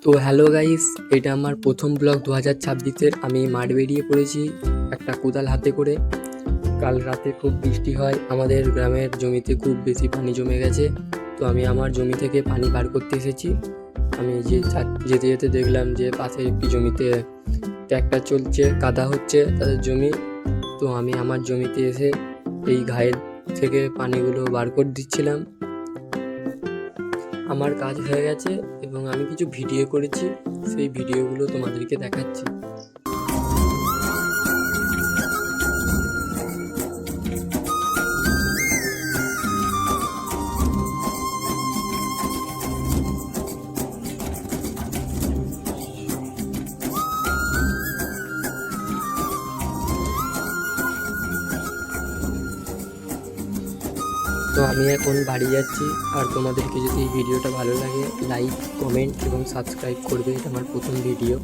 তো hello guys, এটা আমার প্রথম ব্লগ 2026-এর। আমি মাঠ বেরিয়ে পড়েছি একটা কোদাল হাতে করে। কাল রাতে খুব বৃষ্টি হয়, আমাদের গ্রামের জমিতে খুব বেশি পানি জমে গেছে। তো আমি আমার জমি থেকে পানি বার করতে এসেছি। আমি যেতে যেতে দেখলাম যে পাশের একটি জমিতে ট্র্যাক্টর চলছে, কাদা হচ্ছে তাদের জমি। তো আমি আমার জমিতে এসে এই ঘায়ের থেকে পানিগুলো বার করে দিচ্ছিলাম। আমার কাজ হয়ে গেছে এবং আমি কিছু ভিডিও করেছি, সেই ভিডিওগুলো তোমাদেরকে দেখাচ্ছি। তো আমি এখন বাড়ি যাচ্ছি। আর তোমাদেরকে যদি এই ভিডিওটা ভালো লাগে, লাইক, কমেন্ট এবং সাবস্ক্রাইব করবে। এটা আমার প্রথম ভিডিও।